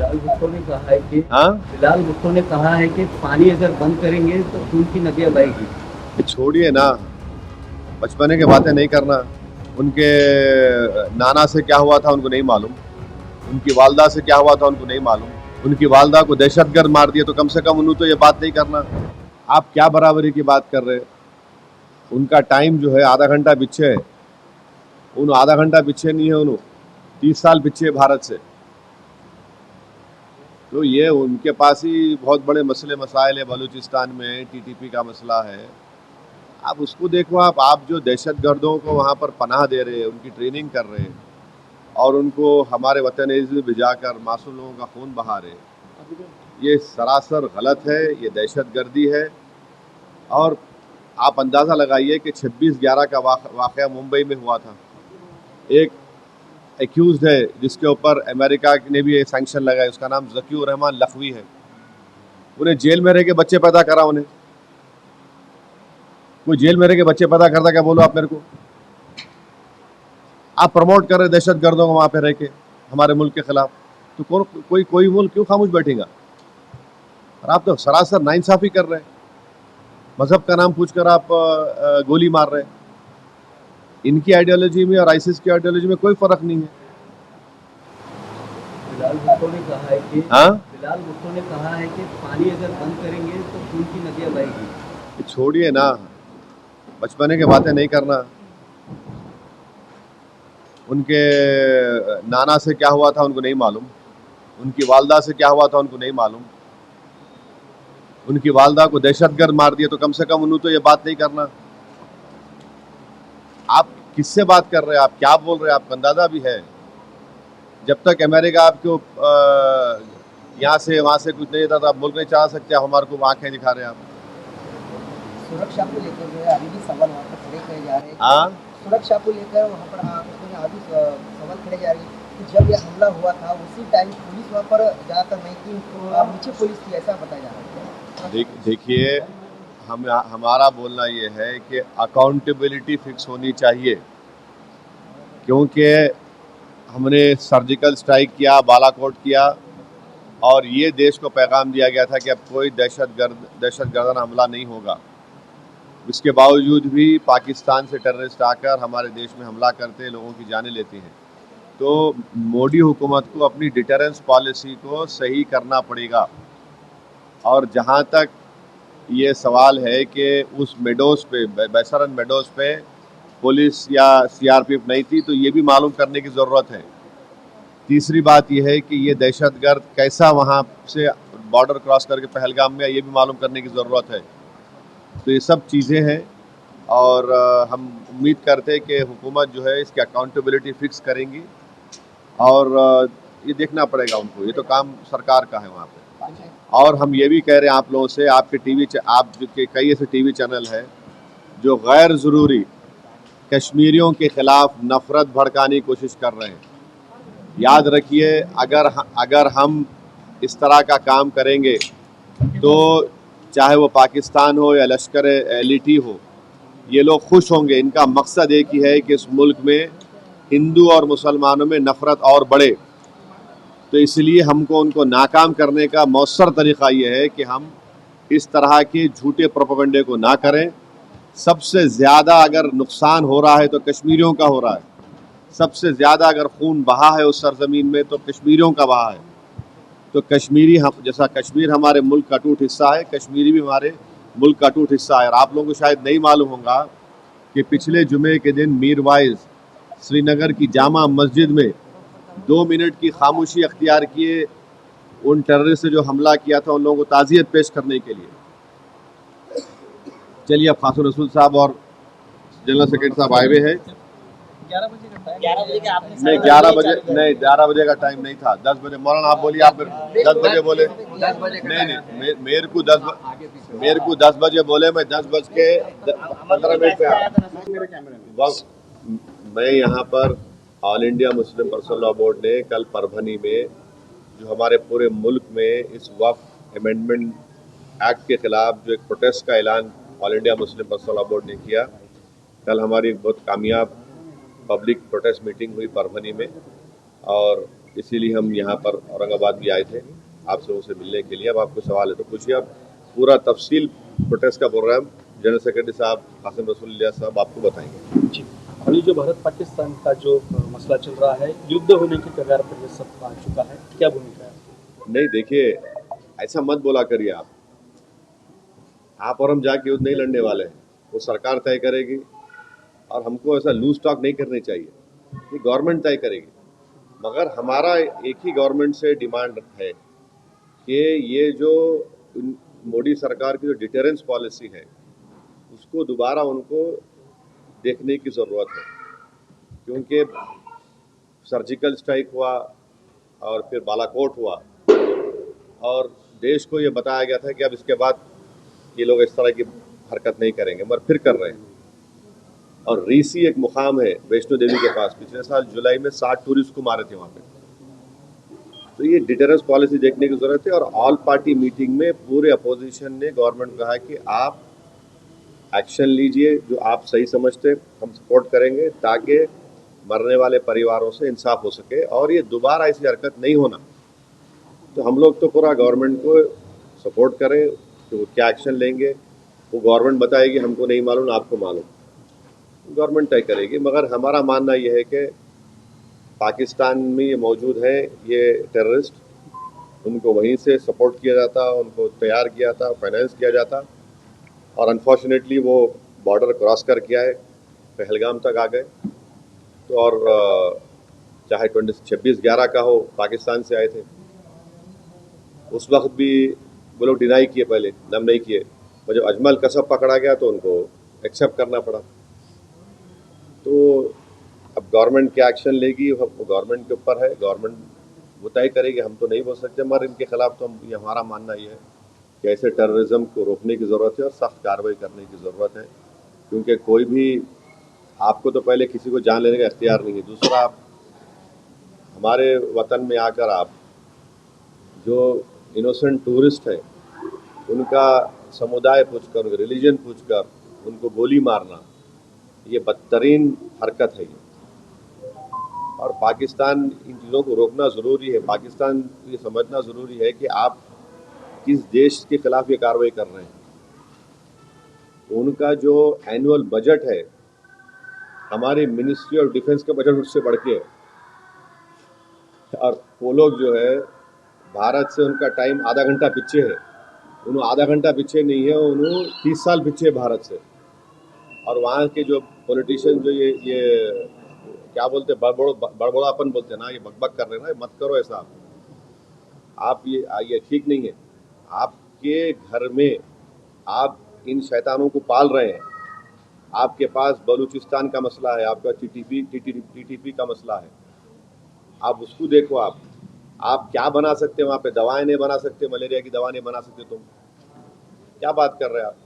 बिलाल भुट्टो ने कहा है कि हाँ, बिलाल भुट्टो ने कहा है कि पानी अगर बंद करेंगे तो खून की नदियां बहेगी। ये छोड़िए ना, बचपने की बातें नहीं करना। उनके नाना से क्या हुआ था उनको नहीं मालूम, उनकी वालदा से क्या हुआ था उनको नहीं मालूम। उनकी वालदा को दहशतगर्द मार दिया, तो कम से कम उन्होंने तो ये बात नहीं करना। आप क्या बराबरी की बात कर रहे हैं? उनका टाइम जो है आधा घंटा पीछे है, उन आधा घंटा पीछे नहीं है, उन्होंने 30 साल पीछे है भारत से। तो ये उनके पास ही बहुत बड़े मसले मसाइल है, बलूचिस्तान में टीटीपी का मसला है। आप उसको देखो। आप जो दहशतगर्दों को वहाँ पर पनाह दे रहे हैं, उनकी ट्रेनिंग कर रहे हैं और उनको हमारे वतन अज़ीज़ में भिजाकर मासूम लोगों का खून बहा रहे हैं, ये सरासर गलत है, ये दहशतगर्दी है। और आप अंदाज़ा लगाइए कि 26/11 का वाक़या मुंबई में हुआ था। एक एक्यूज़ है जिसके ऊपर अमेरिका ने भी सैंक्शन लगाए, उसका नाम ज़कीउर रहमान लखवी है। उन्हें जेल में रह के बच्चे पैदा करा। उन्हें कोई जेल में रह के बच्चे पैदा करता, क्या बोलो आप मेरे को? आप प्रमोट कर रहे दहशतगर्दों को वहाँ पे रह के हमारे मुल्क के खिलाफ, तो कोई मुल्क क्यों खामोश बैठेगा? और आप तो सरासर नाइंसाफ़ी कर रहे हैं। मजहब का नाम पूछकर आप गोली मार रहे हैं। इनकी आइडियोलॉजी में और आईसिस की आइडियोलॉजी में कोई फर्क नहीं है। बिलाल भुट्टो ने कहा है कि हाँ, बिलाल भुट्टो ने कहा है कि पानी अगर बंद करेंगे तो खून की नदियां बहेगी। ये छोड़िए ना, बचपने की बातें नहीं करना। उनके नाना से क्या हुआ था उनको नहीं मालूम, उनकी वालदा से क्या हुआ था उनको नहीं मालूम। उनकी वालदा को दहशतगर्द मार दिया, तो कम से कम उन्होंने तो ये बात नहीं करना। आप किससे बात कर रहे हैं? आप क्या बोल रहे हैं? आपको अंदाजा भी है, जब तक अमेरिका आपको यहाँ से वहाँ से कुछ नहीं देता, तो आप मुल्क नहीं चला सकते। आप हमारे को आंखें दिखा रहे हैं आप। सुरक्षा को लेकर जो है अभी भी सवाल वहाँ पर खड़े करे जा रहे हैं। हाँ, सुरक्षा को लेकर वहाँ पर अभी सवाल खड़े जा रही है कि जब यह हमला हुआ था उसी टाइम पुलिस वहाँ पर ज़्यादातर नहीं थी, नीचे पुलिस थी, ऐसा बताया जा रहा है। देखिए, हमारा बोलना ये है कि अकाउंटेबिलिटी फिक्स होनी चाहिए, क्योंकि हमने सर्जिकल स्ट्राइक किया, बालाकोट किया, और ये देश को पैगाम दिया गया था कि अब कोई दहशतगर्दाना हमला नहीं होगा। इसके बावजूद भी पाकिस्तान से टेररिस्ट आकर हमारे देश में हमला करते, लोगों की जानें लेती हैं। तो मोदी हुकूमत को अपनी डिटरेंस पॉलिसी को सही करना पड़ेगा। और जहाँ तक ये सवाल है कि उस मेडोज़ पे, बैसरन मेडोज़ पे पुलिस या सीआरपीएफ नहीं थी, तो ये भी मालूम करने की ज़रूरत है। तीसरी बात यह है कि ये दहशतगर्द कैसा वहाँ से बॉर्डर क्रॉस करके पहलगाम में, ये भी मालूम करने की ज़रूरत है। तो ये सब चीज़ें हैं, और हम उम्मीद करते हैं कि हुकूमत जो है इसकी अकाउंटेबिलिटी फ़िक्स करेंगी, और ये देखना पड़ेगा उनको। ये तो काम सरकार का है वहाँ पे। और हम ये भी कह रहे हैं आप लोगों से, आपके आप के कई ऐसे टीवी चैनल है जो गैर ज़रूरी कश्मीरियों के ख़िलाफ़ नफ़रत भड़काने की कोशिश कर रहे हैं। याद रखिए, अगर हम इस तरह का काम करेंगे तो चाहे वो पाकिस्तान हो या लश्कर एलिटी हो, ये लोग खुश होंगे। इनका मकसद एक ही है कि इस मुल्क में हिंदू और मुसलमानों में नफ़रत और बढ़े। तो इसलिए हमको उनको नाकाम करने का मौसर तरीक़ा ये है कि हम इस तरह के झूठे प्रोपेगेंडे को ना करें। सबसे ज़्यादा अगर नुकसान हो रहा है तो कश्मीरियों का हो रहा है। सबसे ज़्यादा अगर खून बहा है उस सरजमीन में तो कश्मीरियों का बहा है। तो कश्मीरी, हम जैसा कश्मीर हमारे मुल्क का अटूट हिस्सा है, कश्मीरी भी हमारे मुल्क का अटूट हिस्सा है। और आप लोगों को शायद नहीं मालूम होगा कि पिछले जुमे के दिन मीरवाइज श्रीनगर की जामा मस्जिद में 2 मिनट की खामोशी अख्तियार किए उन टेररिस्ट से जो हमला किया था, उन लोगों को ताज़ियत पेश करने के लिए। चलिए, अब खासुर रसूल साहब और जनरल सेक्रेटरी साहब आए हुए हैं। 11 बजे का टाइम, 11 बजे का आपने नहीं, 11 बजे नहीं, 11 बजे का टाइम नहीं था, 10 बजे। मौलाना आप बोलिए, आप 10 बजे बोले। 10 बजे नहीं, मेरे को 10 बजे बोले, मैं 10:15 पे आया। मैं यहाँ पर all India Muslim personal law board ने कल परभनी में, जो हमारे पूरे मुल्क में इस वक्फ अमेंडमेंट एक्ट के ख़िलाफ़ जो एक प्रोटेस्ट का ऐलान all India Muslim personal law board ने किया, कल हमारी बहुत कामयाब पब्लिक प्रोटेस्ट मीटिंग हुई परभनी में। और इसीलिए हम यहाँ पर औरंगाबाद भी आए थे आप लोगों से मिलने के लिए। अब आपको सवाल है तो पूछिए, आप पूरा तफसील प्रोटेस्ट का प्रोग्राम जनरल सेक्रेटरी साहब कासिम रसूलुल्लाह साहब आपको बताएंगे। जी, अभी जो भारत पाकिस्तान का जो मसला चल रहा है, युद्ध होने की कगार पर ये सब आ चुका है, क्या भूमिका है? नहीं देखिए, ऐसा मत बोला करिए आप और हम जाके युद्ध नहीं लड़ने वाले हैं, वो सरकार तय करेगी और हमको ऐसा लूज टॉक नहीं करनी चाहिए, ये गवर्नमेंट तय करेगी। मगर हमारा एक ही गवर्नमेंट से डिमांड है कि ये जो मोदी सरकार की जो डिटेरेंस पॉलिसी है उसको दोबारा उनको देखने की ज़रूरत है, क्योंकि सर्जिकल स्ट्राइक हुआ और फिर बालाकोट हुआ और देश को ये बताया गया था कि अब इसके बाद ये लोग इस तरह की हरकत नहीं करेंगे, मगर फिर कर रहे हैं। और रीसी एक मुकाम है वैष्णो देवी के पास, पिछले साल जुलाई में 60 टूरिस्ट को मारे थे वहाँ पे। तो ये डिटेरेंस पॉलिसी देखने की ज़रूरत है। और ऑल पार्टी मीटिंग में पूरे अपोजिशन ने गवर्नमेंट को कहा कि आप एक्शन लीजिए, जो आप सही समझते हम सपोर्ट करेंगे, ताकि मरने वाले परिवारों से इंसाफ हो सके और ये दोबारा ऐसी हरकत नहीं होना। तो हम लोग तो पूरा गवर्नमेंट को सपोर्ट करें कि वो क्या एक्शन लेंगे, वो गवर्नमेंट बताएगी, हमको नहीं मालूम, आपको मालूम, गवर्नमेंट तय करेगी। मगर हमारा मानना यह है कि पाकिस्तान में ये मौजूद हैं ये टेररिस्ट, उनको वहीं से सपोर्ट किया जाता, उनको तैयार किया था, फाइनेंस किया जाता और अनफॉर्चुनेटली वो बॉर्डर क्रॉस कर किया है, पहलगाम तक आ गए। तो और चाहे 26/11 का हो, पाकिस्तान से आए थे, उस वक्त भी वो लोग डिनाई किए, पहले दम नहीं किए, और जब अजमल कसब पकड़ा गया तो उनको एक्सेप्ट करना पड़ा। तो अब गवर्नमेंट क्या एक्शन लेगी वो गवर्नमेंट के ऊपर है, गवर्नमेंट वो तय करेगी, हम तो नहीं बोल सकते। मगर इनके खिलाफ तो ये हमारा मानना ये है कि ऐसे टेररिज्म को रोकने की ज़रूरत है और सख्त कार्रवाई करने की ज़रूरत है, क्योंकि कोई भी, आपको तो पहले किसी को जान लेने का इख्तियार नहीं है, दूसरा आप हमारे वतन में आकर आप जो इनोसेंट टूरिस्ट हैं उनका समुदाय पूछकर, उनका रिलीजन पूछकर उनको गोली मारना, ये बदतरीन हरकत है। और पाकिस्तान इन चीज़ों को रोकना ज़रूरी है। पाकिस्तान ये समझना ज़रूरी है कि आप किस देश के खिलाफ ये कार्रवाई कर रहे हैं। उनका जो एनुअल बजट है, हमारी मिनिस्ट्री ऑफ डिफेंस का बजट उससे बढ़ के है। और वो लोग जो है, भारत से उनका टाइम आधा घंटा पीछे है, उन्होंने आधा घंटा पीछे नहीं है, उन्होंने 30 साल पीछे है भारत से। और वहाँ के जो पॉलिटिशियन जो ये क्या बोलते हैं, बड़बड़ापन बोलते हैं ना, ये बकबक कर रहे हैं ना, मत करो ऐसा। आप ये ठीक नहीं है। आपके घर में आप इन शैतानों को पाल रहे हैं। आपके पास बलूचिस्तान का मसला है, आपका टीटीपी का मसला है, आप उसको देखो। आप क्या बना सकते हैं वहाँ पे? दवाएं नहीं बना सकते, मलेरिया की दवा नहीं बना सकते, तुम क्या बात कर रहे हैं आप?